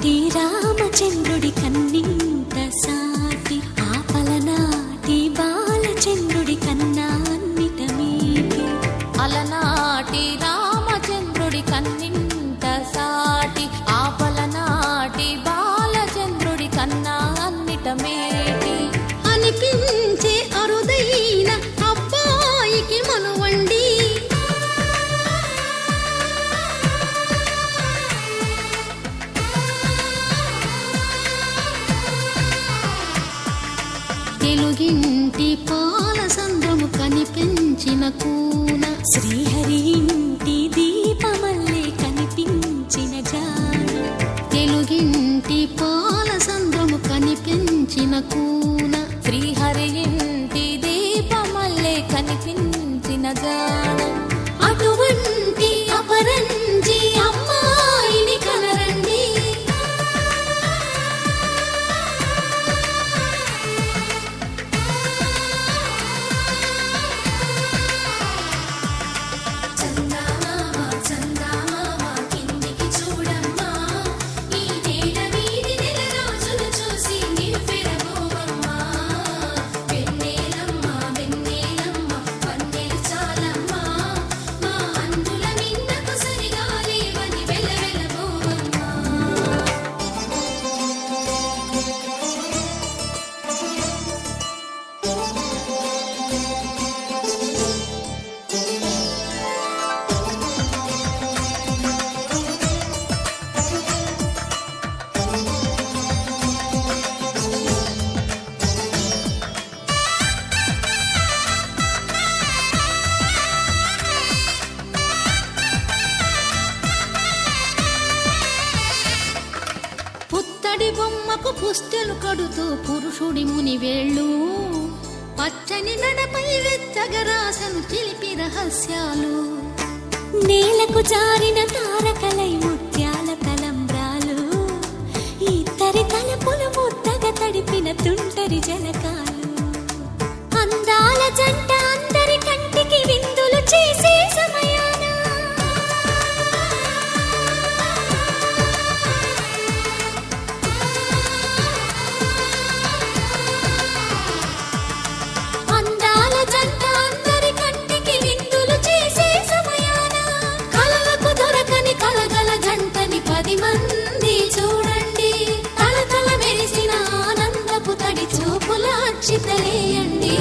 అలనాటి రామచంద్రుడి కన్నింత సాటి ఆపలనాటి బాలచంద్రుడి కన్నా అన్నిట మీటి అలనాటి రామచంద్రుడి కన్నింత సాటి ఆపలనాటి బాలచంద్రుడి కన్నా అన్నిట మేటి అనిపించే అరుదైన అబ్బాయికి మనువండి తెలుగింటి పాలసంద్రము కనిపించిన కూన శ్రీహరి ఇంటి దీపమల్లే కనిపించిన జాన తెలుగింటి పాలసంద్రము కనిపించిన కూన శ్రీహరి ఇంటి దీపమల్లే కనిపించిన జాన అటువంటి అపరంజి అమ్మాయిని కనరండి పుత్తడి బొమ్మకు పుస్తెలు కడుతూ పురుషుడి ముని వేళ్ళు పచ్చని నడపై వెచ్చగరాసను చిలిపి రహస్యాలు నేలకు జారిన తారకలై ముత్యాల తలంబ్రాలు ఇద్దరి తలపులు ముద్దగా తడిపిన తుంటరి జలకాలు అందాల జంట అందరి కంటికి విందులు చేసే సమయాన అందాల జంట అందరి కంటికి విందులు చేసే సమయాన కలలకు దొరకని కలగల జంటని 10 మంది చూడండి తలతల మెరిసిన ఆనందపు తడి చూపుల అచ్చితలేయండి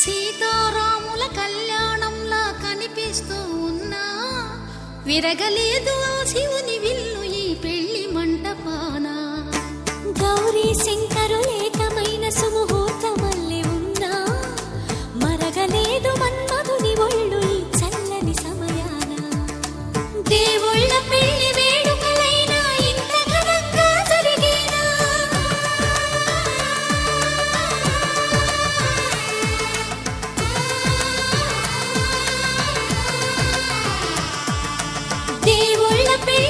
సీతారాముల కళ్యాణంలా కనిపిస్తూ ఉన్నా విరగలేదు ఆ శివుని విల్లు ఈ పెళ్లి మంటపాన గౌరీ శంకరులేకమైన సుముహూర్తమల్లె ఉన్నా మరగలేదు మన్మధుని ఒళ్ళు ఈ చల్లని సమయాన దేవుళ్ళ పెళ్లి వేడుకలైనా ఇంత ఘనంగా జరిగేనా దేవుళ్ళ పెళ్లి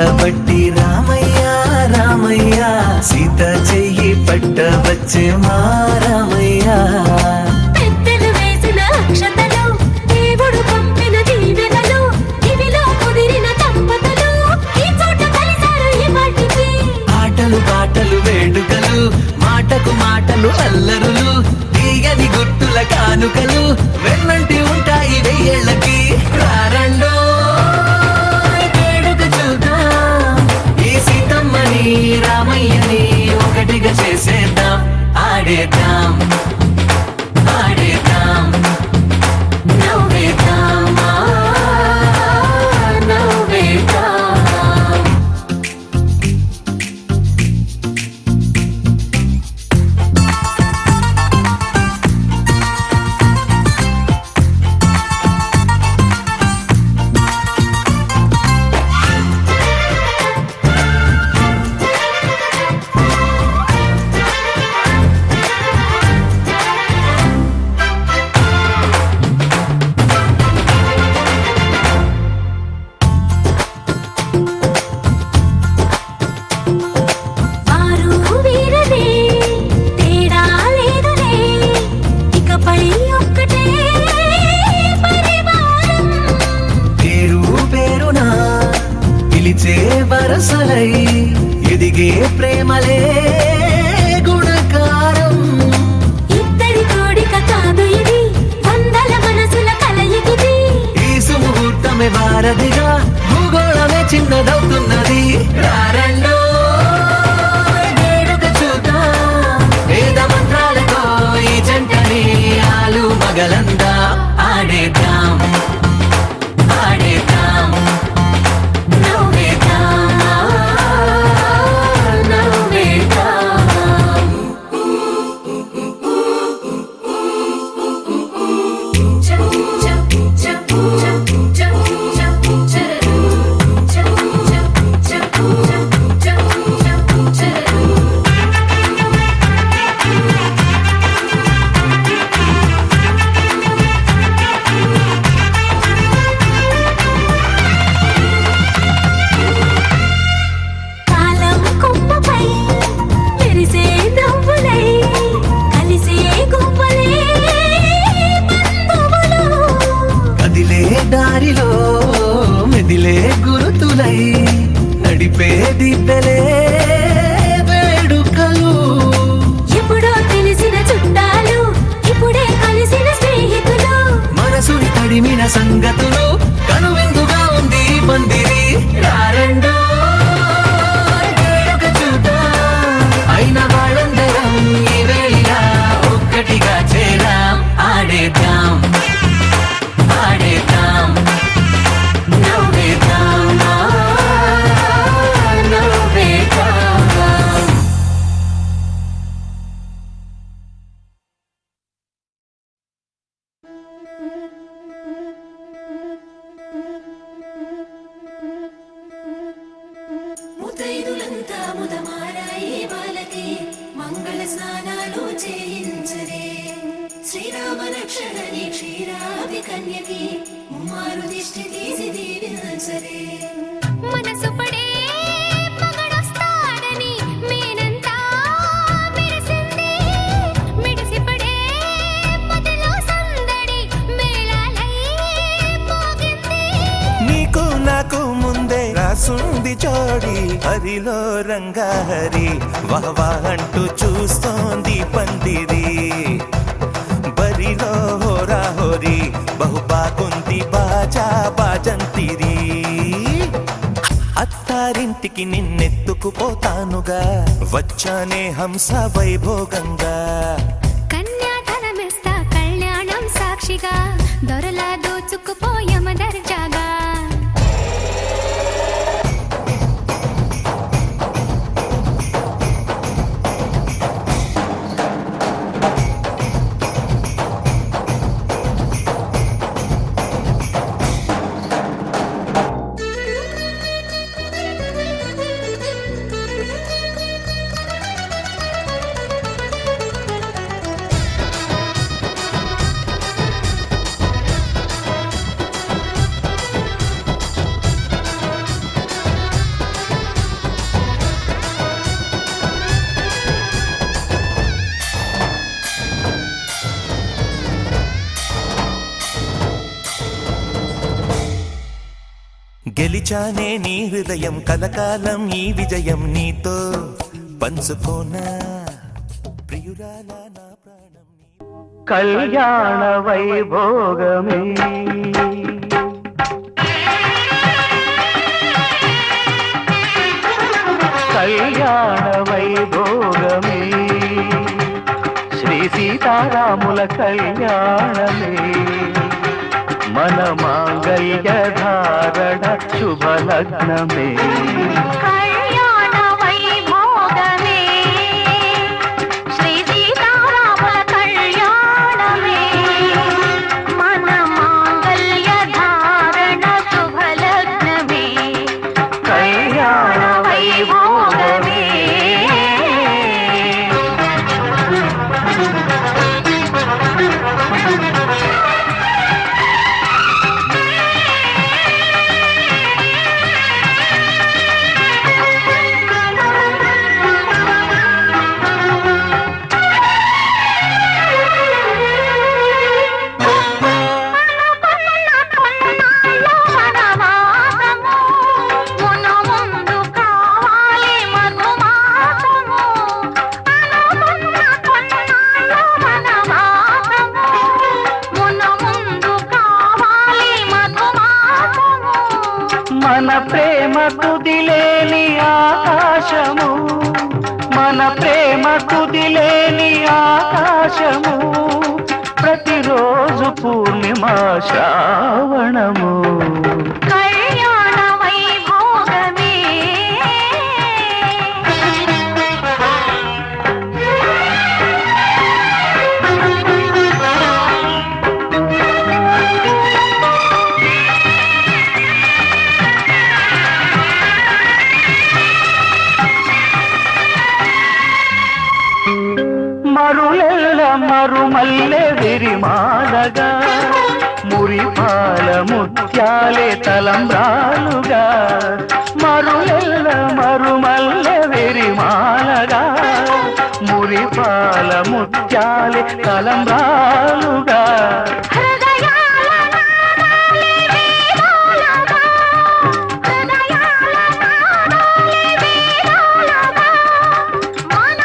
పట్టబట్టి రామయ్య రామయ్య సీత చెయ్యి పట్టవచ్చే మా రామయ్య పెద్దలు వేసిన అక్షతలు దేవుడు పంపిన దీవెనలు ఇవిలో కుదిరిన దంపతులు ఈ చోట కలిసారు ఈ వాటికి ఆటలు పాటలు వేడుకలు మాటకు మాటలు అల్లరులు తీయని గుర్తుల కానుకలు వెన్నంటి ఉంటాయి వెయ్యేళ్ళకి రారండో వేడుక చూద్దాం ఈ సీతమ్మని రామయ్యని ఒకటిగా చేసేద్దాం ఆడేద్దాం ఆడేద్దాం నవ్వేద్దాం నవ్వేద్దాం వారు వీరనే తేడా లేదులే ఇకపై ఒక్కటే పరివారం పేరు పేరునా పిలిచే వరసలై ఎదిగే ప్రేమలే గుణకారం ఇద్దరి కోడిక కాదు ఇది వందల మనసుల కలయికిది ఈ సుముహూర్తమే వారధిగా భూగోళమే చిన్నదవుతున్నది రారండో వేడుక చూద్దాం వేద మంత్రాలతో ఈ జంటని ఆలు మగలందా ఆడేద్దాం ఆడేద్దాం నవ్వేద్దాం నవ్వేద్దాం కాలం కొమ్మపై మెరిసే నవ్వులై కలిసే గువ్వలే బంధువులు కదిలే దారిలో మెదిలే గురుతులై నడిపే దిబ్బెలే వేడుకలు ఎప్పుడో తెలిసిన చుట్టాలు ఇప్పుడే కలిసిన స్నేహితులు మనసుని తడిమిన సంగతులు కనువిందుగా ఉంది ఈ పందిరి రారండో వేడుక చూద్దాం అయిన వాళ్ళందరం ఈ వేళ ఒక్కటిగా చేరాం ఆడేద్దాం ఆడేద్దాం నవ్వేద్దాం నవ్వేద్దాం ముతైదులంతా ముదమారాయి బాలకి మంగళ స్నానాలు చేయించరే శ్రీరామ రక్షణని క్షీరాది కన్యకి ముమ్మారు దిష్టి తీసి దీవించరే మనసు పడే మగడొస్తాడని మేనంతా మెరిసింది మిడిసిపడే మదిలో సందడి మేళాలై మోగింది నీకు నాకు ముందే రాసుంది జోడి హరిలో రంగాహరి వహవా అంటూ చూస్తోంది పందిరి బరిలో హోరా హోరి బహు బాగుంది బాజా బాజంతిరి అత్తారింటికి నిన్నెత్తుకుపోతానుగా వచ్చానే హంస వైభోగంగా కన్యాధనమిస్తా కళ్యాణం సాక్షిగా దొరలా దోచుకుపోయమ దర్జాగా పిలిచానే నీ హృదయం కలకాలం ఈ విజయం నీతో పంచుకోనా ప్రియురాలా నా ప్రాణం కళ్యాణ వైభోగమే కళ్యాణ వైభోగమే శ్రీ సీతారాముల కళ్యాణమే మన మాంగళ్య ధారణ శుభలగ్నమే కళ్యాణ వైభోగమే శ్రీ సీతారాముల కళ్యాణమే మన మాంగళ్య ధారణ శుభలగ్నమే కళ్యాణ వైభోగమే మన ప్రేమ కుదిలేని ఆకాశము మన ప్రేమ కుదిలేని ఆకాశము ప్రతిరోజు పూర్ణిమా శ్రావణము కళ్యాణ వైభోగమే మరులెల్ల మరుమల్లె విరిమాలగా మురిపాల ముత్యాలే తలంబ్రాలుగా మరులెల్ల మరుమల్లె విరిమాలగా మురిపాల ముత్యాలే తలంబ్రాలుగా హృదయాల నాదాలే వేదాలుగా హృదయాల నాదాలే వేదాలుగా మన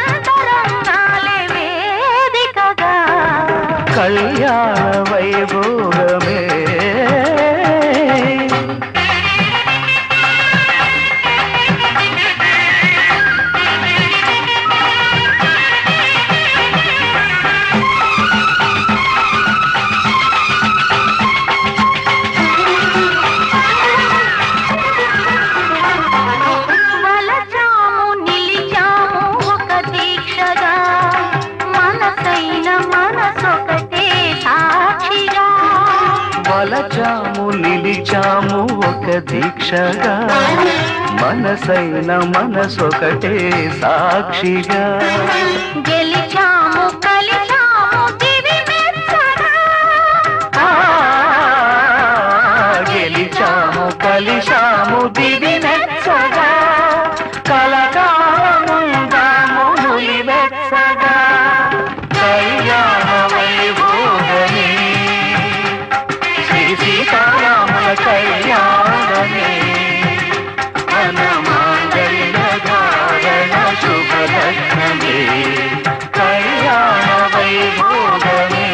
అంతరంగాలే వేదికగా కళ్యాణ వైభోగమే వలచాము నిలిచాము ఒక దీక్షగా మనసైన మనసొకటే సాక్షిగా వలచాము నిలిచాము ఒక దీక్షగా మనసైన మనసొకటే సాక్షిగా గెలిచాము కలిచాము దివి మెచ్చగా ఆ, గెలిచాము కలిశాము దివి నెచ్చగా కలకాలముందాము నులివెచ్చగా కళ్యాణ వైభోగమే శ్రీ సీతారాముల కళ్యాణమే మన మాంగళ్య ధారణ శుభలగ్నమే కళ్యాణ వైభోగమే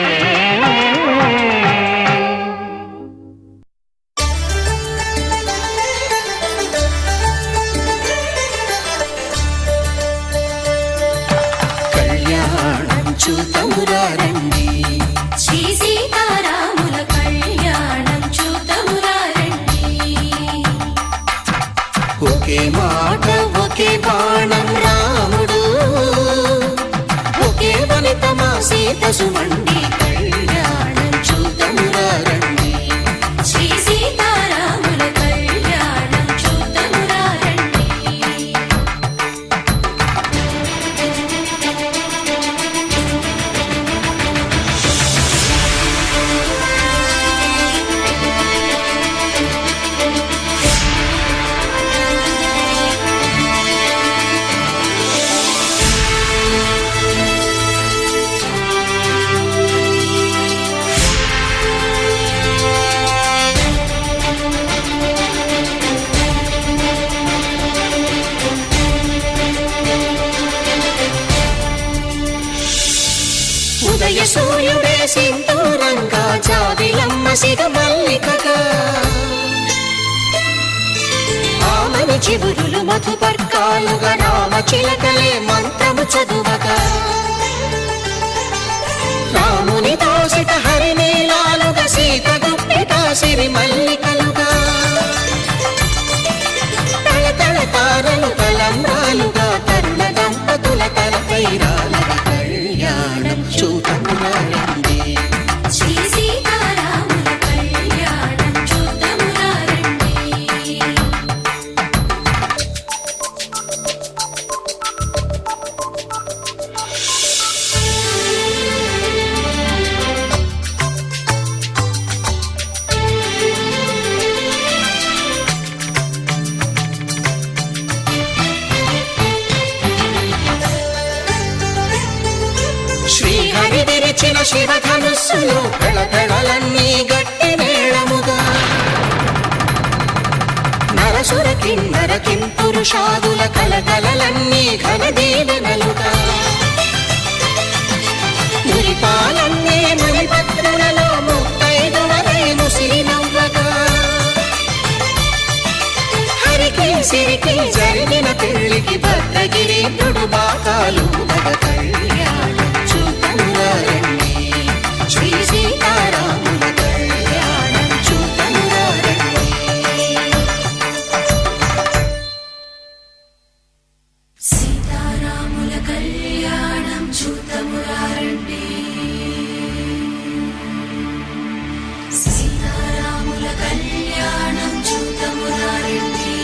కళ్యాణం చూతమురారండి శ్రీ సీతారాముల కళ్యాణం చూతమురా రండి ఒకే మాట ఒకే బాణం రాముడు ఒకే వనిత మా సీత సుమండి కళ్యాణం చూతమురారండి శ్రీ సీతారాముల కళ్యాణం చూతమురా రండి సింధూరంగా జాబిలమ్మ సిగ మల్లికగా ఆమని చిగురులు మధుపర్కాలుగా రామ చిలకలే మంత్రము చదువగా రాముని దోసిట హరినీలాలుగా సీత గుప్పిట సిరి మల్లికలుగా తళతళ తారలు తలంబ్రాలుగా తరుణ దంపతుల తలపైరాలుగా కళ్యాణం చూతమురారండి శ్రీ సీతారాముల కళ్యాణం చూద్దామురా రండి. శ్రీహరి విరిచిన శివధనుస్సులు పెళపెళలన్నీ గట్టి మేళముగా నరసుర కిన్నర కింపురుషాదుల కలకలలన్నీ ఘన దీవెనలుగా మురిపాలన్నీ మణిపత్రులలో ముత్తైదువలై ముసిరి నవ్వగా హరికి సిరికి జరిగిన పెళ్లికి భద్రగిరీంద్రుడు బాకాలు కళ్యాణం చూతమురారండి శ్రీ సీతారాముల కళ్యాణం చూతమురారండి సీతారాముల కళ్యాణం చూద్దామురా రండి. సీతారాముల కళ్యాణం చూద్దామురా రండి.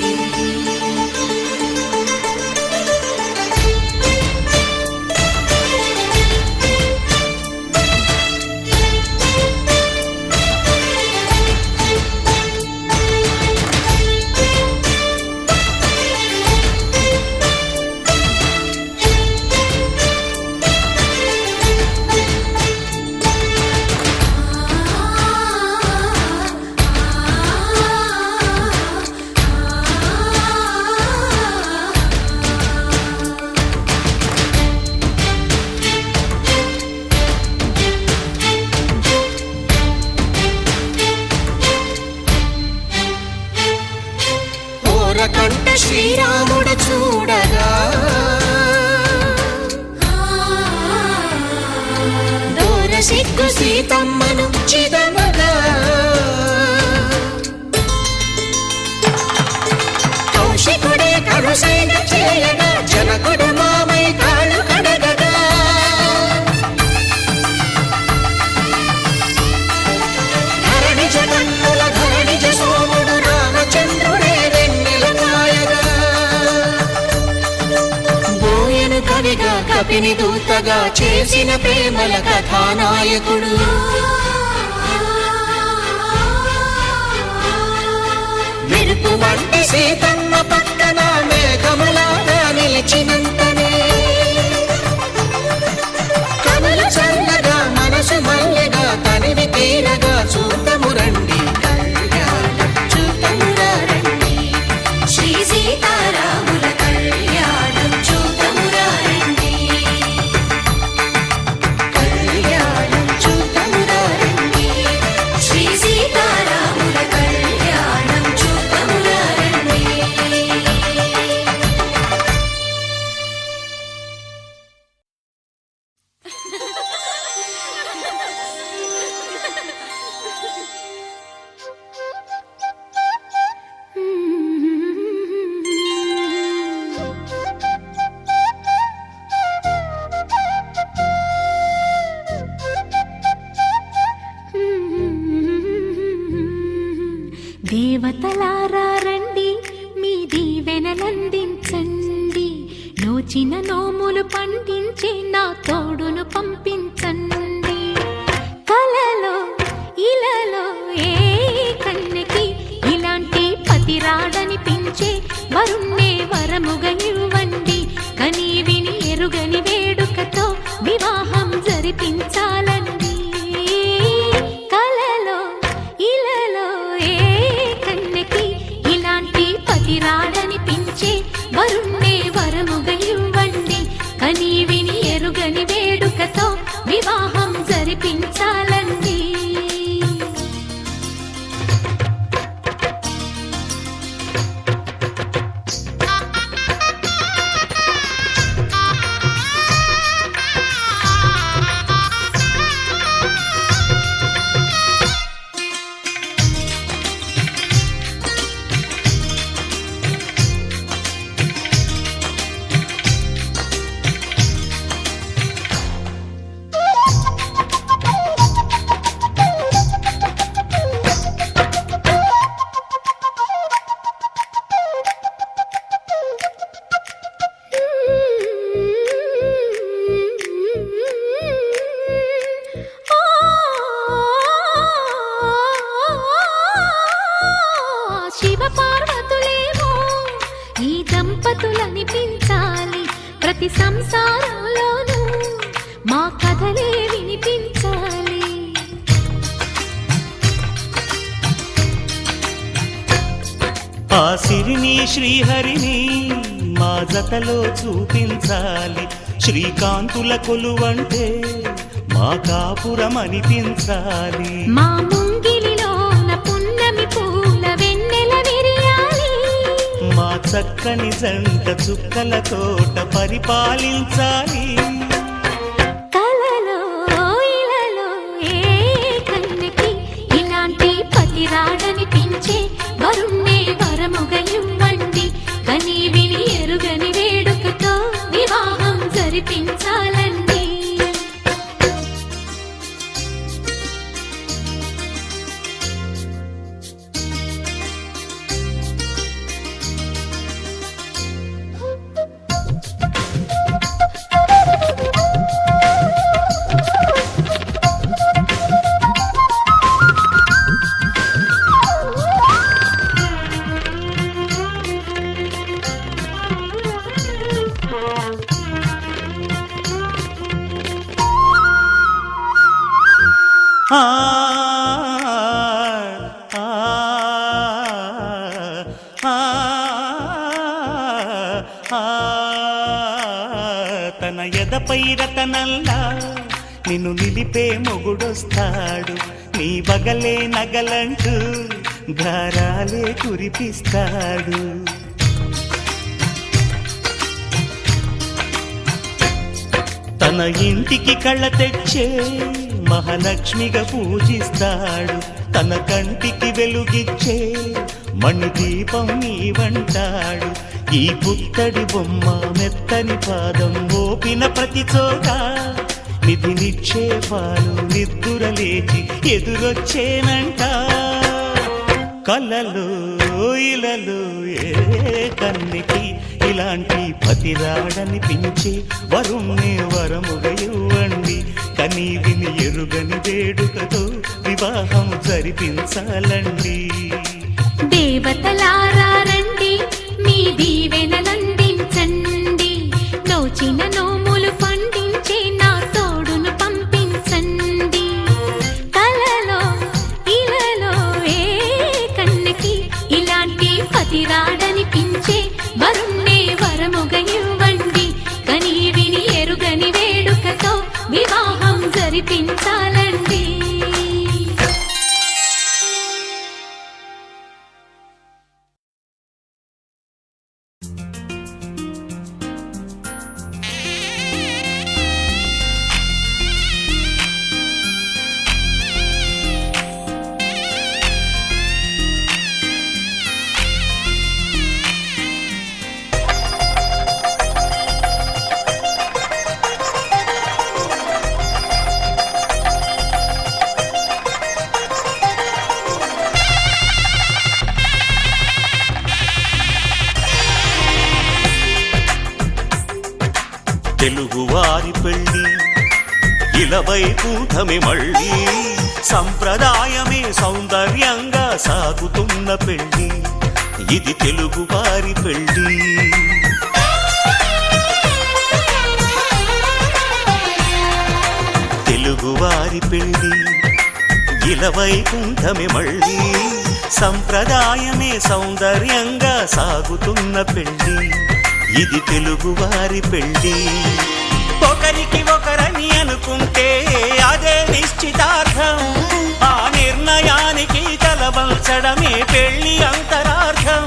ఓరకంట శ్రీరాముడు చూడగా దూర సిగ్గు సీతమ్మను చిదమగా కౌశికుడే కరుసైన చేయగా జనకుడు మామై కాళ్ళు కడగగా ధరణి జగన్నుల ధరణిజ సోముడు రామచంద్రుడే వెన్నెల కాయగా బోయను కవిగా కపిని దూతగా చేసిన ప్రేమల కథానాయకుడు మెరుపు వంటి సీతమ్మ పక్కన మేఘములాగా నిలిచినంతనే కనులు చల్లగా మనసు మల్లెగా తనివి తీరగా చూతమురండి కళ్యాణం చూతమురారండి శ్రీ సీతారాముల కళ్యాణం చూద్దామురా రండి. కళ్యాణం చూతమురారండి శ్రీ సీతారాముల కళ్యాణం చూద్దామురా రండి. దేవతలారా రండి మీ దీవెనలందించండి నోచిన నోములు పండించే నా తోడును పంపించండి కలలో ఇలలో ఏ కన్నెకి ఇలాంటి పతి రాడనిపించే వరుణ్ణే వరముగా ఇవ్వండి కని విని ఎరుగని వేడుకతో వివాహం జరిపించాలండి కలలో ఇలలో ఏ కన్నెకి ఇలాంటి పతి రాడనిపించే వరుణ్ణే వరముగా ఇవ్వండి కని విని ఎరుగని వేడుకతో వివాహం జరిపించాలి దంపతులనిపించాలి. ప్రతి సంసారంలోనూ మా కథలే వినిపించాలి. ఆ సిరిని శ్రీహరిని మా జతలో చూపించాలి. శ్రీకాంతుల కొలువంటే మా కాపురం అనిపించాలి. మా ముంగిలిలోన పున్నమి పూల వెన్నెల విరియాలి. మా చక్కని జంట చుక్కల తోట పరిపాలించాలి. కలలో ఇలలో ఏ కన్నెకి ఇలాంటి పతి రాడనిపించే వరుణ్ణే వరముగా ఇవ్వండి. కని విని ఎరుగని వేడుకతో వివాహం జరిపించాలండి. ఆ ఆ ఆ ఆ తన ఎదపై రతనల్లా నిన్ను నిలిపే మొగుడొస్తాడు. నీ బగలే నగలంటూ గారాలే కురిపిస్తాడు. తన ఇంటికి కళ్ళ తెచ్చే మహాలక్ష్మిగా పూజిస్తాడు. తన కంటికి వెలుగిచ్చే మణిదీపం నీవంటాడు. ఈ పుత్తడి బొమ్మ మెత్తని పాదం మోపిన ప్రతి చోట నిధి నిక్షేపాలు నిద్దురలేచి ఎదురొచ్చేనంట. కలలో ఇలలో ఏ కన్నికి ఇలాంటి పతి రాడనిపించే వరుణ్ణే వరముగా ఇవ్వండి. కని విని ఎరుగని వేడుకతో వివాహం జరిపించాలండి. దేవతలారా రండి, మీ దీవెనలందించండి. నోచిన నోములు పండించే నా తోడును పంపించండి. కలలో ఇలలో ఏ కన్నెకి ఇలాంటి పతి రాడనిపించే వరుణ్ణే వరముగా ఇవ్వండి. కని విని ఎరుగని వేడుకతో వివాహం జరిపించాలండి. తెలుగువారి పెళ్ళి ఇలవై కూటమి మళ్ళీ సంప్రదాయమే సౌందర్యంగా సాగుతున్న పెళ్ళి. ఇది తెలుగువారి పెళ్ళి. తెలుగువారి పెళ్ళి ఇలవై కూటమి మళ్ళీ సంప్రదాయమే సౌందర్యంగా సాగుతున్న పెళ్ళి. ఇది తెలుగువారి పెళ్ళి. ఒకరికి ఒకరని అనుకుంటే అదే నిశ్చితార్థం. ఆ నిర్ణయానికి తలవంచడమే పెళ్లి అంతరార్థం.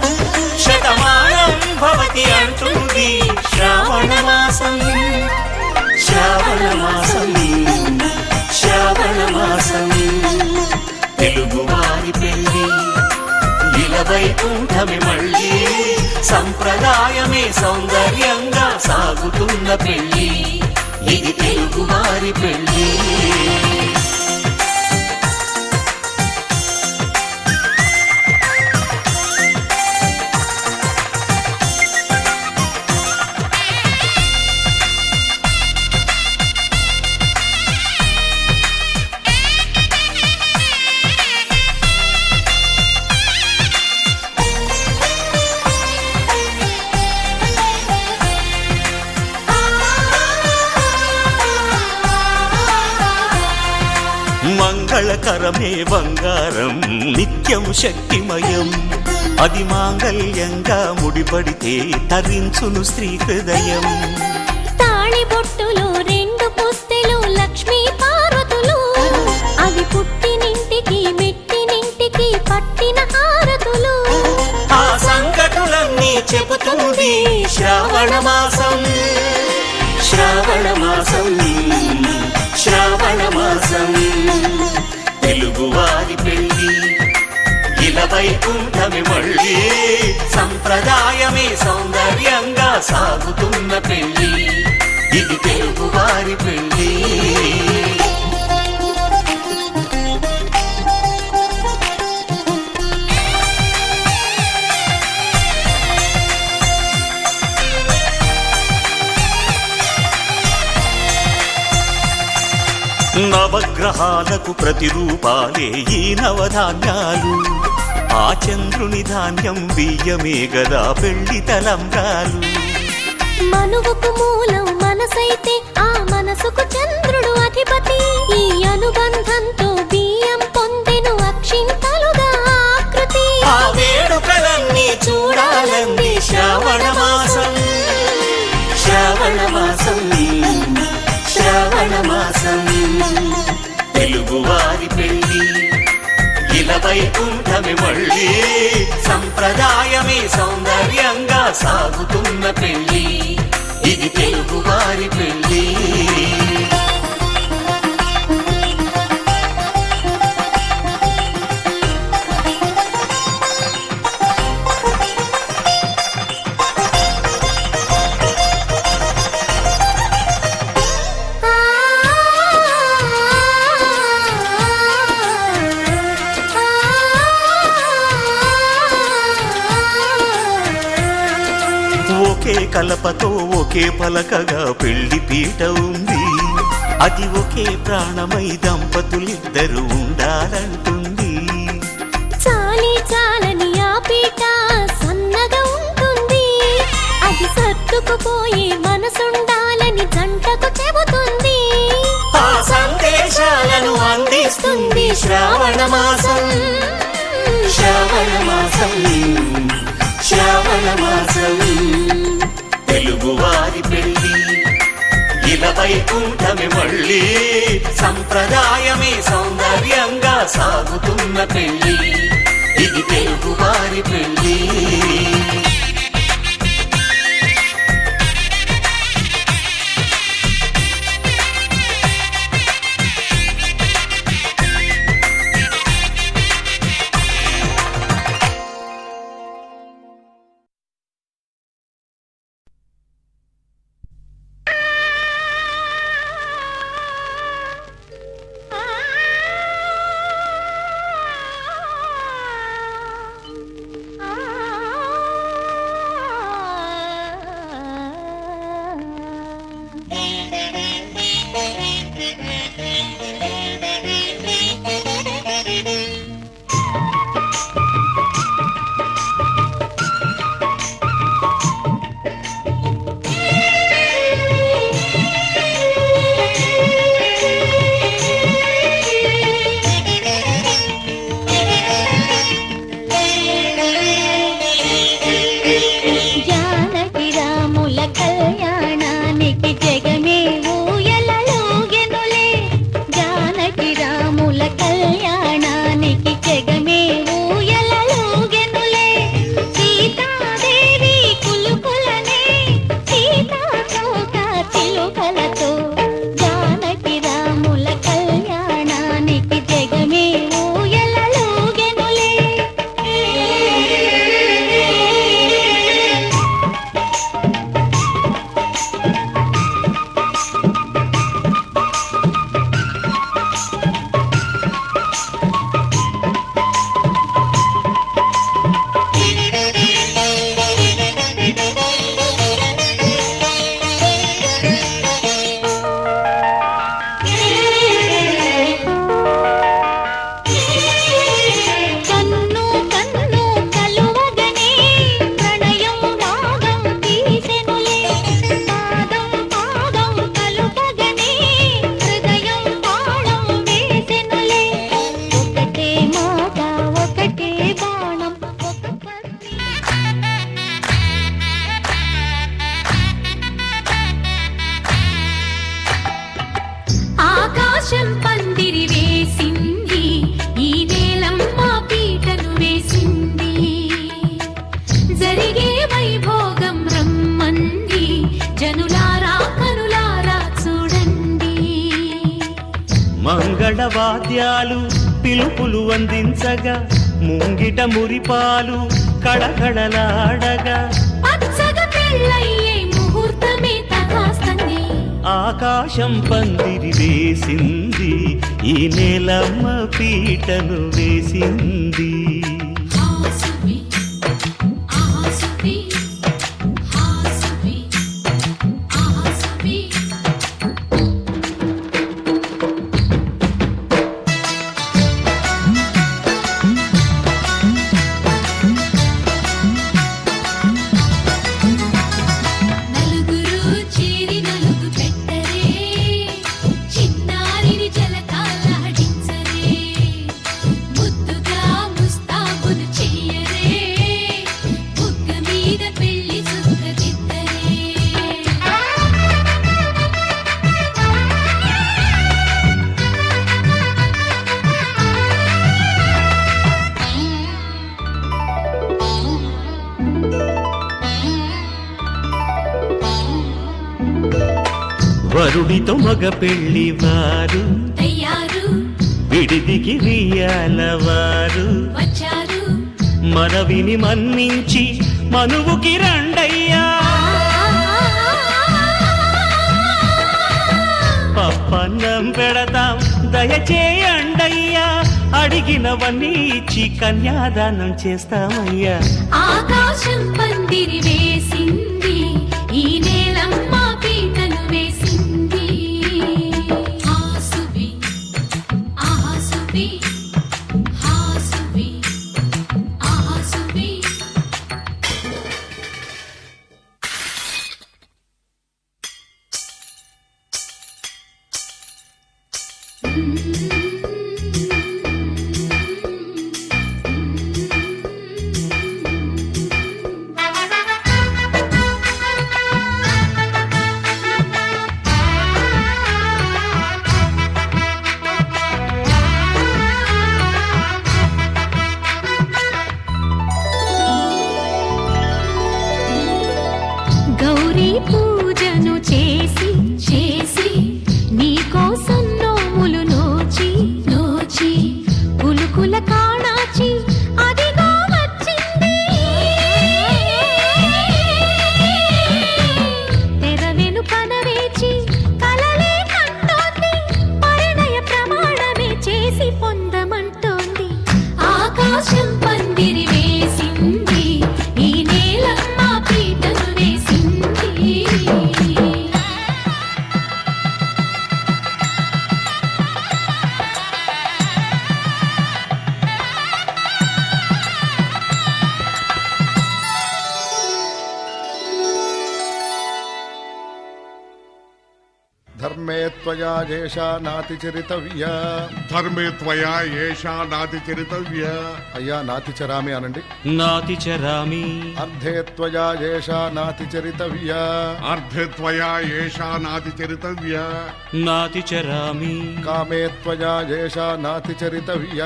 శతమానం భవతి అంటుంది శ్రావణ మాసం. శ్రావణ మాసం శ్రావణ మాసం. తెలుగువారి పెళ్ళి ఇలవై కూటమి మళ్ళీ సంప్రదాయమే సౌందర్యంగా సాగుతున్న పెళ్ళి. ఇది తెలుగువారి పెళ్ళి. మంగళకరమే బంగారం నిత్యం శక్తిమయం అది మాంగళ్యంగా ముడిపడితే తరించును స్త్రీ హృదయం తాళిబొట్టులో 2 పుస్తెలు లక్ష్మీ పార్వతులు అవి పుట్టినింటికి మెట్టినింటికి పట్టిన హారతులు ఆ సంకటులన్నీ చెబుతుంది శ్రావణ మాసం శ్రావణ మాసం శ్రావణ మాసం తెలుగువారి పెళ్ళి ఇలా వైకుంఠమి మళ్ళీ సంప్రదాయమే సౌందర్యంగా సాగుతున్న పెళ్ళి ఇది తెలుగువారి పెళ్ళి నవగ్రహాలకు ప్రతిరూపాలే ఈ నవధాన్యాలు ఆ చంద్రుని ధాన్యం బియ్యమే గదా పెళ్లి తలంబ్రాలు మనువుకు మూలం మనసైతే ఆ మనసుకు చంద్రుడు అధిపతి ఈ అనుబంధంతో బియ్యం పొందెను అక్షింతలుగా ఆకృతి ఆ వేడుకలన్నీ చూడాలంది శ్రావణ మాసం శ్రావణ మాసం శ్రావణ మాసం తెలుగువారి పెళ్ళి ఇలా వైకుంఠమి మళ్ళీ సంప్రదాయమే సౌందర్యంగా సాగుతున్న పెళ్ళి ఇది తెలుగువారి పెళ్ళి ఒకే కలపతో ఒకే పలకగా పెళ్లి పీట ఉంది అది ఒకే ప్రాణమై దంపతులిద్దరు ఉండాలంటుంది చాలి చాలని ఆ పీట సన్నగా ఉంటుంది అది సర్దుకుపోయే మనసుండాలని జంటకు చెబుతుంది ఆ సందేశాలను అందిస్తుంది శ్రావణ మాసం శ్రావణ మాసం శ్రావణ మాసం తెలుగువారి పెళ్ళి ఇలా వైకుంఠమి మళ్ళీ సంప్రదాయమే సౌందర్యంగా సాగుతున్న పెళ్ళి ఇది తెలుగువారి పెళ్ళి ఆ వాద్యాలు పిలుపులు అందించగా ముంగిట మురిపాలు కళకళలాడగా పచ్చగా పెళ్ళయ్యే ముహూర్తమే తగాస్తుంది. ఆకాశం పందిరి వేసింది, ఈ నేలమ్మ పీటను వేసింది. హాసువి ఆసువి హాసువి ఆసువి నలుగురు చేరి నలుగు పెట్టరే, చిన్నారిని జలకాలాడించరే, ముద్దుగా ముస్తాబులు చెయ్యరే, బుగ్గ మీద పెళ్లి చుక్కదిద్దరే. వరుడితో మగ పెళ్లి వారు తయారు విడిదికి వియ్యాల వారు వచ్చారు, మనవిని మన్నించి మనువుకి రండయ్యా. పప్పన్నం పెడతాం దయచేయండయ్యా, అడిగినవన్నీ ఇచ్చి కన్యాదానం చేస్తామయ్యా. ఆకాశం పందిరి వేసింది, ఈ నేలమ్మ పీటను వేసింది. హాసువి ఆసువి హాసువి ఆసువి గౌరీ పూజను చేసి చేసి నీకోసం నోములు నోచి నోచి కులుకుల కాణాచి అదిగో వచ్చింది. తెర వెనుకన వేచి కలలే కంటోంది, పరిణయ ప్రమాణమే చేసి పొందమంటోంది. ఆకాశం పందిరి వేసింది, ఈ నేలమ్మ పీటను వేసింది. ధర్మే త్వయా ఏషా నాతిచరితవ్య. ధర్మే త్వయా ఏషా నాతి చరితవ్య. అయ్యా నాతిచరామి అనండి. నాతిచరామి అర్ధే త్వయా ఏషా నాతిచరితవ్య. అర్ధే త్వయా ఏషా నాతి చరితవ్య. నాతిచరామి కామే త్వయా ఏషా నాతిచరితవ్య.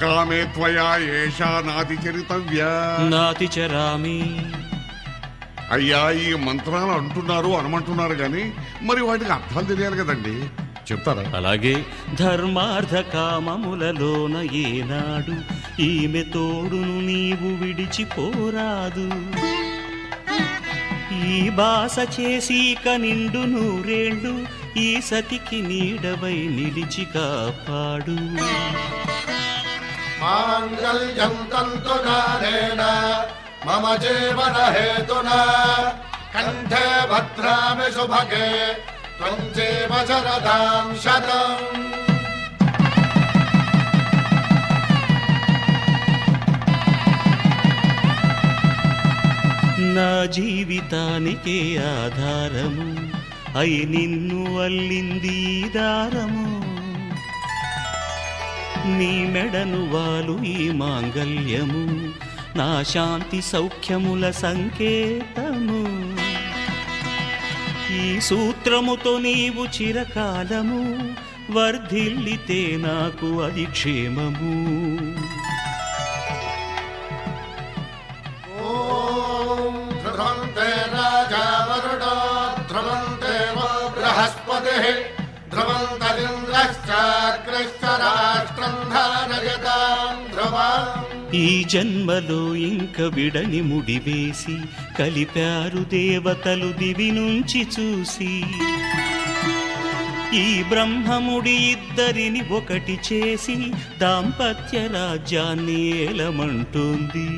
కామే త్వయా ఏషా నాతి చరితవ్య. నాతిచరామి. అయ్యా ఈ మంత్రాలు అంటున్నారు అనమంటున్నారు గాని మరి వాటికి అర్థాలు తెలియాలి కదండి, చెప్తారా? అలాగే ధర్మార్థ కామములలోన ఏనాడు ఈమె తోడును నీవు విడిచిపోరాదు. ఈ బాస చేసి నిండు నూరేళ్ళు ఈ సతికి నీడవై నిలిచి కాపాడు. మాంగళ్యం తంతునానేన మమ జీవన హేతునా కంఠే భద్రామి శుభగే త్వం జీవ శరదాం శతం. నా జీవితానికే ఆధారము అయి నిన్ను అల్లింది ఈ దారము. నీ మెడను వాలు ఈ మాంగల్యము నా శాంతి సౌఖ్యముల సంకేతము. ఈ సూత్రముతో నీవు చిరకాలము వర్ధిల్లితే నాకు అది క్షేమము. ఓం ధ్రువంతే రాజా వరుడో ధ్రువంతే వో బృహస్పతిః ధ్రువంతరింద్రశ్చ వ్యాఘ్రశ్చ రాష్ట్రం ధారయతాం ధ్రువం. ఈ జన్మలో ఇంక విడని ముడివేసి కలిపారు దేవతలు దివి నుంచి చూసి. ఈ బ్రహ్మముడి ఇద్దరిని ఒకటి చేసి దాంపత్య రాజ్యాన్ని ఏలమంటుంది.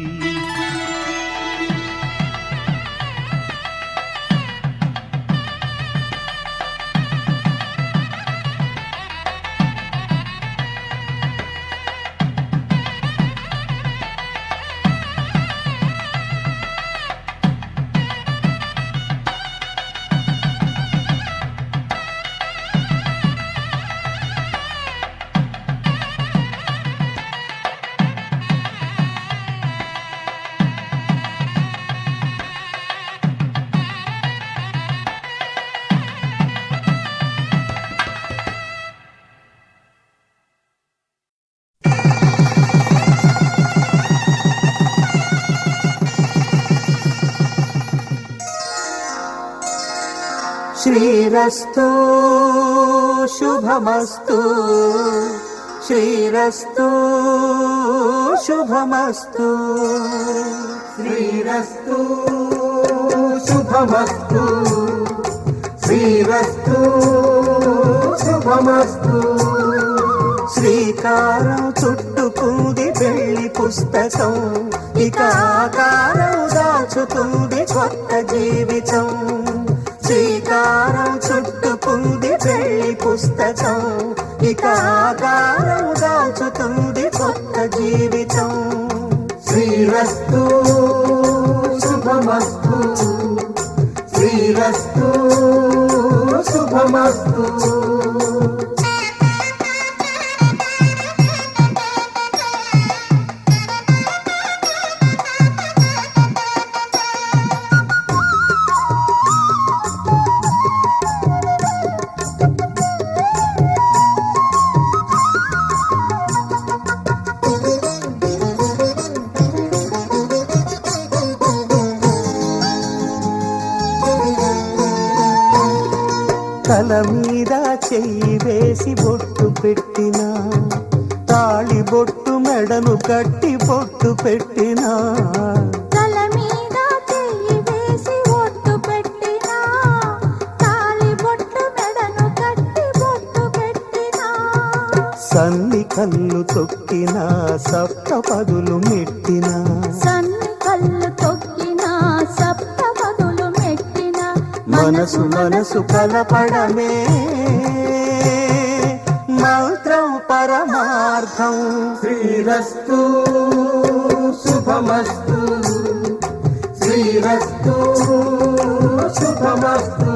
శ్రీరస్తు శుభమస్తు, శ్రీరస్తు శుభమస్తు, శ్రీరస్తు శుభమస్తు, శ్రీరస్తు శుభమస్తు. శ్రీకారం చుట్టుకుంది పెళ్లి పుస్తకం, ఇక ఆకారం దాచుతుంది కొత్త జీవితం. శ్రీకారం చుట్టుకుంది పెళ్లి పుస్తకం, ఇక ఆకారం దాచుతుంది కొత్త జీవితం. శ్రీరస్తు శుభమస్తు, శ్రీరస్తు శుభమస్తు. తల మీద చెయ్యి వేసి బొట్టు పెట్టినా, తాళి బొట్టు మెడను కట్టి బొట్టు పెట్టినా. తల మీద చెయ్యి వేసి బొట్టు పెట్టినా, తాళి బొట్టు మెడను కట్టి బొట్టు పెట్టినా. సన్ని కళ్ళు తొక్కినా, సప్త పదులు మెట్టినా, సన్ని కళ్ళు తొక్కినా, సప్త పదులు మెట్టినా. మనసు మనసు కలపడమే మంత్రం పరమార్థం. శ్రీరస్తు శుభమస్తు, శ్రీరస్తు శుభమస్తు.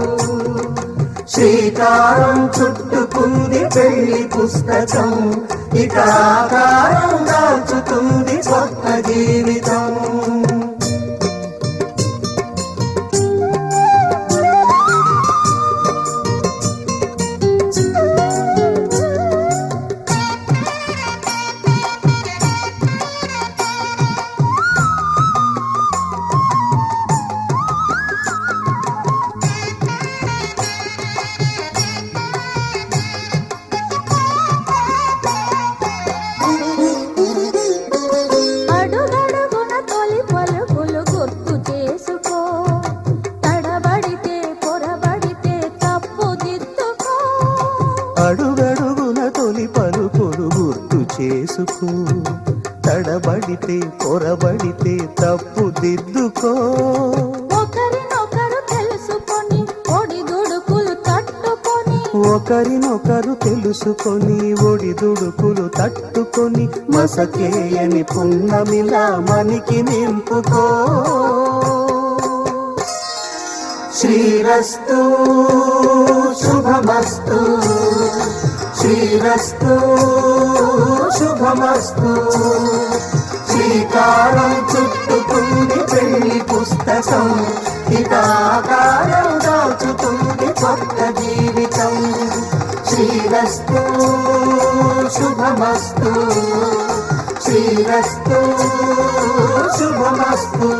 శ్రీకారం చుట్టుకుంది పెళ్లి పుస్తకం, ఇక ఆకారం దాచుతుంది కొత్త జీవితం. అడుగడుగున తొలి పలుకులు గుర్తు చేసుకో, తడబడితే పొరబడితే తప్పు దిద్దుకో. అడుగడుగున తొలి పలుకులు గుర్తు చేసుకో, తడబడితే పొరబడితే తప్పు దిద్దుకో. ఒకరినొకరు తెలుసుకొని ఒడిదుడుకులు తట్టుకొని, ఒకరినొకరు తెలుసుకొని ఒడిదుడుకులు తట్టుకొని, మసకేయని పున్నమిలా మనికి నింపుకో. శ్రీరస్తు శుభమస్తు, శ్రీరస్తు శుభమస్తు. శ్రీకారం చుట్టుకుంది పెళ్లి పుస్తకం, ఇక ఆకారం దాచుతుంది కొత్త జీవితం. శ్రీరస్తు శుభమస్తు, శ్రీరస్తు శుభమస్తు.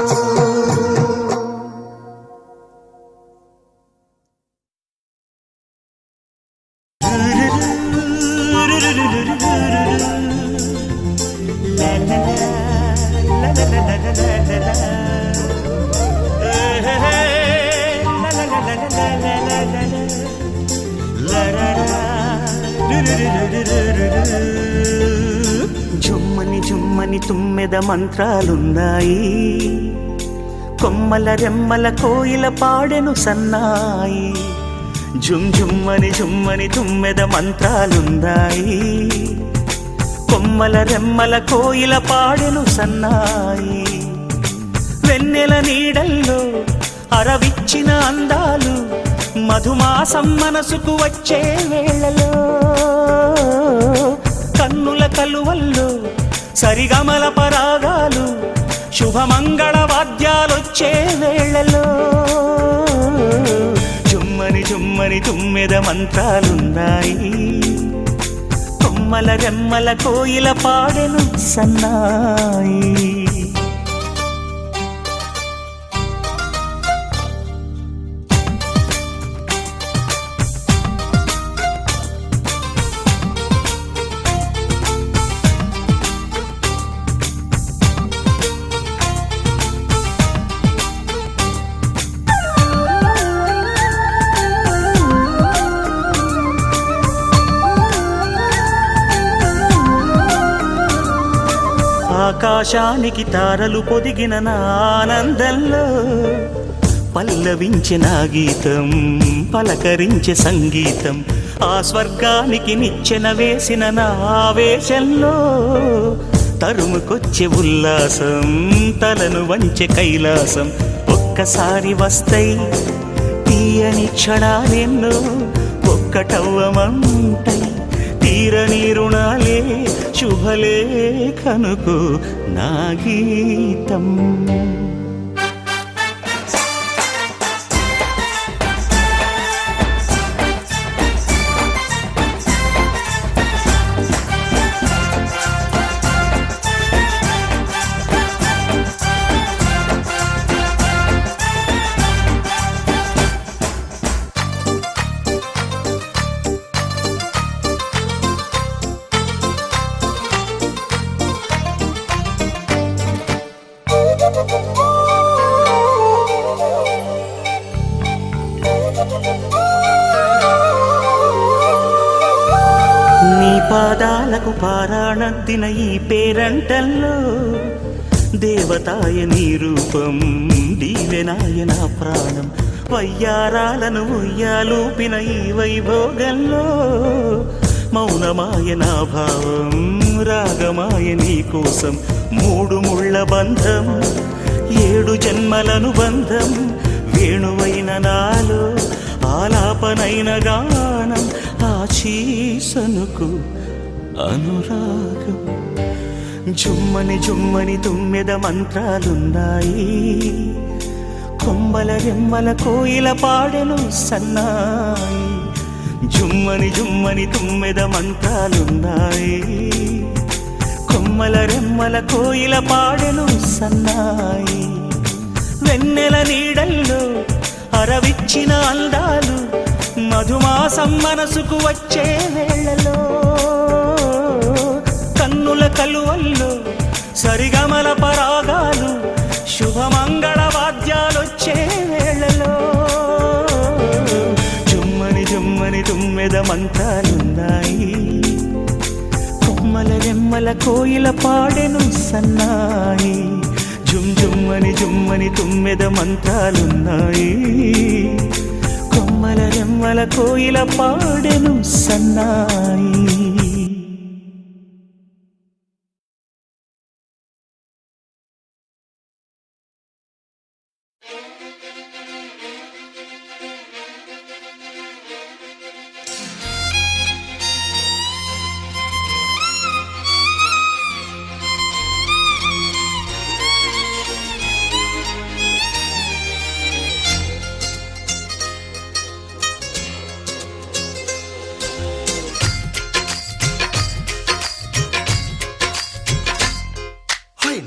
జుమ్మని జుమ్మని తుమ్మెద మంత్రాలున్నాయి, కొమ్మల రెమ్మల కోయిల పాడెను సన్నాయి. జుమ్ జుమ్మని జుమ్మని తుమ్మెద మంత్రాలున్నాయి, కొమ్మల రెమ్మల కోయిల పాడెను సన్నాయి. వెన్నెల నీడల్లో అరవిచ్చిన అందాలు, మధుమాసం మనసుకు వచ్చే వేళలో, కన్నుల కలువల్లో సరిగమల పరాగాలు, శుభమంగళ వాద్యాలొచ్చే వేళలో. జుమ్మని జుమ్మని తుమ్మెద మంత్రాలున్నాయి, కొమ్మల రెమ్మల కోయిల పాడెను సన్నాయి. ఆకాశానికి తారలు పొదిగిన నా ఆనందంలో, పల్లవించే నా గీతం పలకరించే సంగీతం. ఆ స్వర్గానికి నిచ్చెన వేసిన నా ఆవేశంలో, తరుముకొచ్చే ఉల్లాసం తలను వంచే కైలాసం. ఒక్కసారి వస్తాయి తీయని క్షణాలెన్నో, ఒక్కటవ్వమంటై తీరని రుణాలే శుభలేఖనుకు నా గీతం. నీ పాదాలకు పారాణద్దిన ఈ పేరంటల్లో, దేవతాయ నీ రూపం దీవెనాయ నా ప్రాణం. వయ్యారాలను ఉయ్యాలూపిన ఈ వైభోగంలో, మౌనమాయ నా భావం రాగమాయ నీ కోసం. మూడు ముళ్ళ బంధం 7 జన్మలను బంధం, వేణువైన నాలో ఆలాపనైన గానం. ఆశీసనుకు అనురాగం. జుమ్మని జుమ్మని తుమ్మెద మంత్రాలున్నాయి, కొమ్మల రెమ్మల కోయిల పాడెను సన్నాయి. జుమ్మని జుమ్మని తుమ్మెద మంత్రాలున్నాయి, కొమ్మల రెమ్మల కోయిల పాడెను సన్నాయి. వెన్నెల నీడల్లో అరవిచ్చిన అందాలు, మధుమాసం మనసుకు వచ్చే వేళలో, కన్నుల కలువల్లో సరిగమల పరాగాలు, శుభమంగళ వాద్యాలొచ్చే వేళలో. జుమ్మని జుమ్మని తుమ్మెద మంత్రాలున్నాయి, కొమ్మల రెమ్మల కోయిల పాడెను సన్నాయి. జుమ్ జుమ్మని జుమ్మని తుమ్మెద మంత్రాలున్నాయి, కొమ్మల రెమ్మల కోయిల పాడెను సన్నాయి.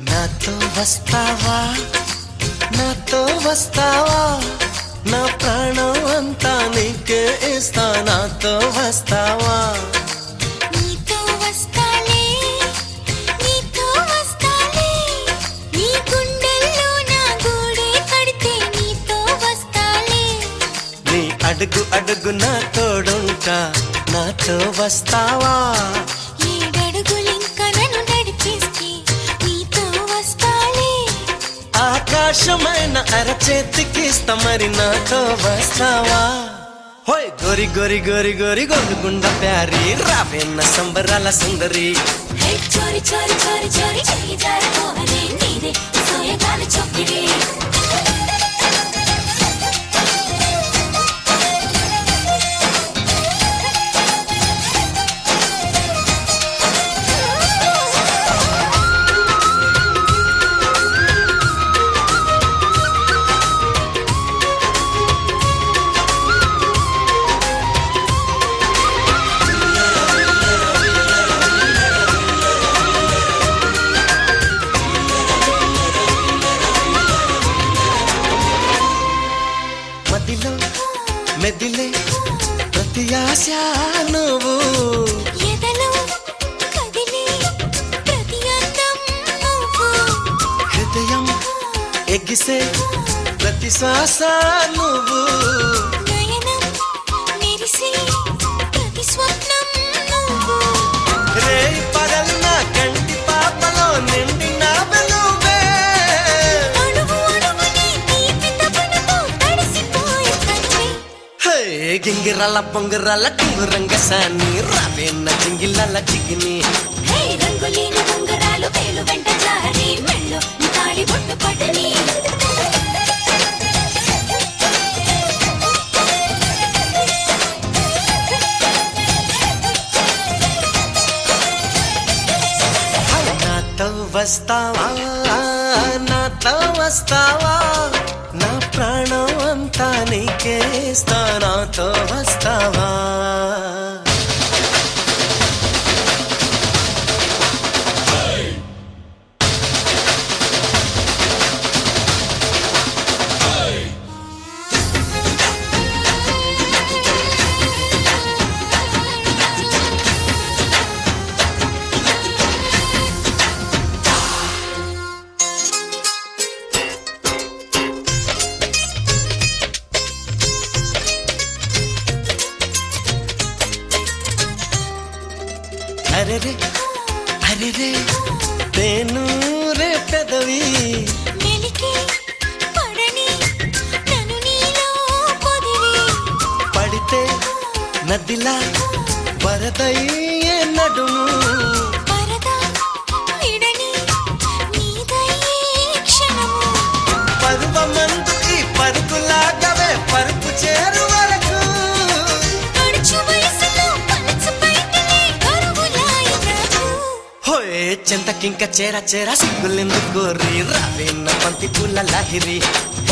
నాతో వస్తావా, నాతో వస్తావా, నా ప్రాణం అంతా నీకే ఇస్తా. నాతో వస్తావా, నీతో వస్తాలే, నీతో వస్తాలే, నీ గుండెల్లో నా గూడే కడితే నీతో వస్తాలే. నీ అడుగు అడుగు నా తోడుంటా నాతో వస్తావా ఏడడుగులింకా నన్ను నడిపిస్తే నీతో వస్తాలే ఆకాశమైన అరచేతికిస్తా మరి నాతో వస్తావా హోయ్ గోరి గోరి గోరి గోరి గొంగుండ ప్యారి రావేన్న సంబరాల సుందరి హే చోరి చోరి చోరి చోరి చెయ్యి జారిపోవనే నీదే సోయగాల చొక్కిడే మదిలో మెదిలే ప్రతి ఆశ నువ్వు ఎదలో కదిలే ప్రతి అందం నువ్వు హృదయం ఎగిసే ప్రతి శ్వాస నువ్వు నయనం మెరిసే ప్రతి స్వప్నం నువ్వు రే పగలు నా కంటి పాపలో నిండిన వెలువే అడుగు అడుగుని తీపి తపనతో తడిసిపోయే కనువే హే గింగిరాల పొంగిరాల టింగురంగ సాని రావేన్న జింగిలాల జిగిని హే రంగులేని ఉంగరాలు వేలు వెంట జారి మెళ్ళు తాళి బొట్టు పడని నాతో వస్తావా నాతో వస్తావా నా ప్రాణం అంతా నీకేస్తా నాతో వస్తావా అరెరే అరెరే తేను రే పెదవి మెలికి పడని నన్ను నీలో పొదివి పడితే నదిలా వరదయ్యే నడుము పరదా విడని నీదయ్యే క్షణము పరువమందు ఈ పరుగులాగవే పరుపు చేరు వరకు అడుచు వయసులో పలచు పైటలే కరువులాయ ప్రభు హోయ్ చింతకింక చేర చేర సిగ్గులెందుకు కోరి రావేన్న పంతి పూల లాహిరి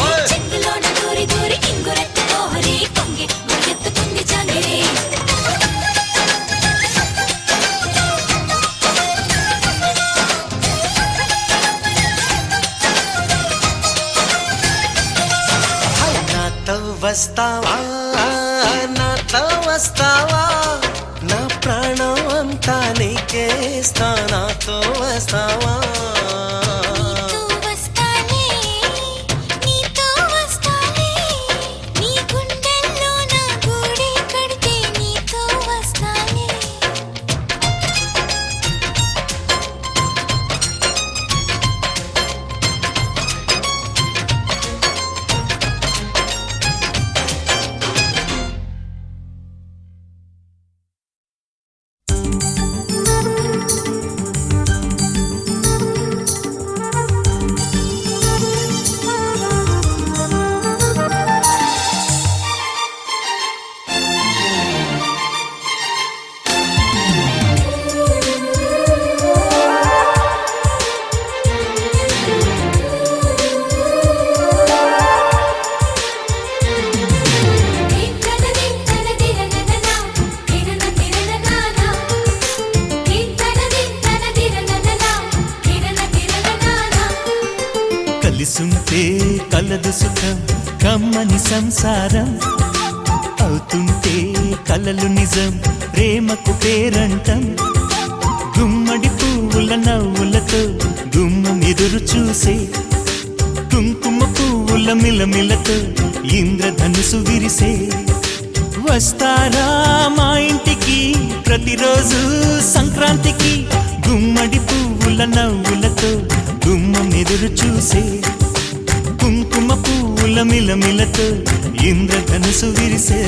ఓయ్! చెట్టులోన దూరి దూరి ఇంగురెత్తి పోహరి కొంగి గుర్రెత్తుకుంది జాంగిరి నాతో వస్తావా నాతో వస్తావా నా ప్రాణం అంతా నీకేస్తా నాతో వస్తావా నీతో వస్తాలే నీతో వస్తాలే నీ గుండెల్లో నా గూడే కడితే నీతో వస్తాలే కలిసుంటే కలదు సుఖం కమ్మని సంసారం అవుతుంటే కలలు నిజం ప్రేమకు పేరంటం గుమ్మడి పువ్వుల నవ్వులతో గుమ్మం ఎదురు చూసే కుంకుమ పువ్వుల మిలమిలతో ఇంద్రధనుసు విరిసే వస్తారా మా ఇంటికి ప్రతిరోజు సంక్రాంతికి గుమ్మడి పువ్వుల నవ్వులతో గుమ్మం ఎదురు చూసే కుంకుమ పువ్వుల మిలమిలతో ఇంద్రధనుసు విరిసే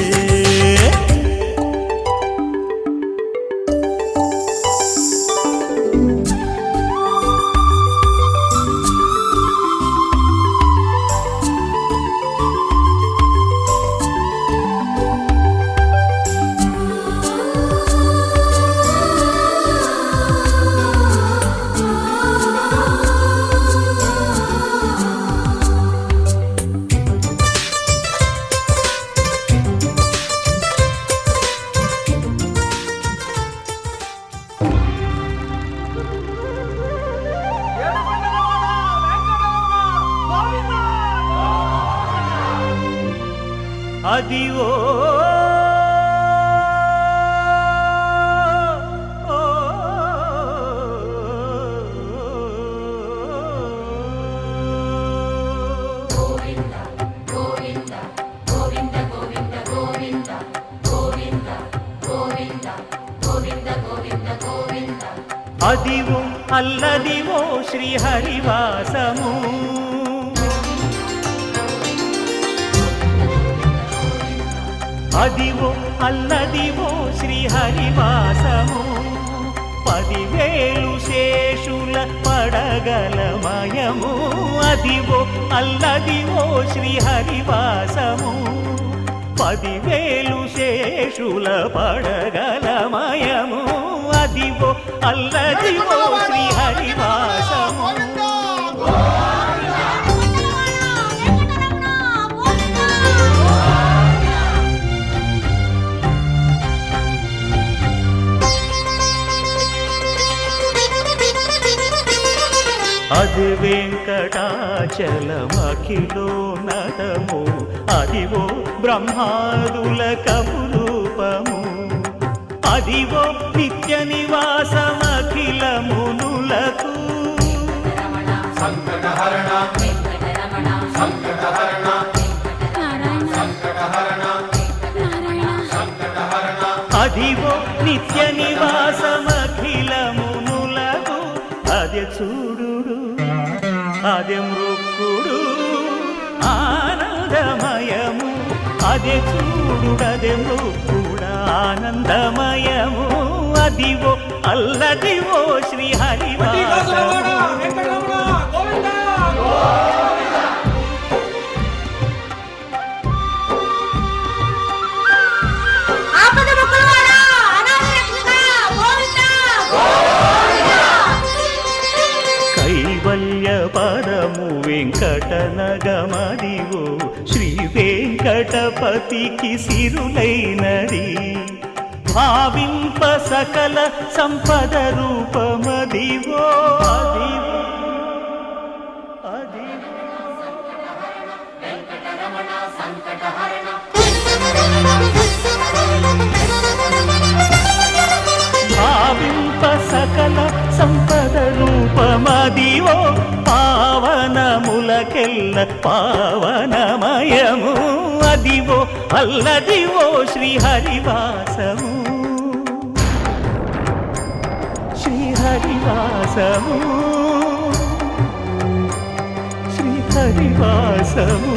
అదివో అదివో అల్లదివో శ్రీహరివాసము అదివో అల్లదివో శ్రీహరివాసము 10,000 శేషుల పడగలమయము అదివో అల్లదివో శ్రీహరివాసము 10,000 శేషుల పడగలమయము అదివో అల్లదివో శ్రీహరివాసము అది వెంకటాచలమఖిలో నటము అదివో బ్రహ్మాదుల కపురూపము అదివో నిత్య నివాసమఖిల మునులకు అదివో నిత్య నివాసమఖిల మునులకు అదే చూడు అదే మృక్కుడు ఆనందమయము అదే చూడుడదే మృక్కుడు ఆనందమయము అదివో అల్లదివో శ్రీహరివాసము కైవల్య పదము వెంకటనగమదివో శ్రీ వెంకటపతికి సిరులైనది భావింప సకల సంపద రూపమదివో అదివో భావింప సకల సంపద రూపమదివో పావనములకెల్ల పావనమయము అదివో అల్లదివో శ్రీహరివాసము శ్రీహరివాసము శ్రీహరివాసము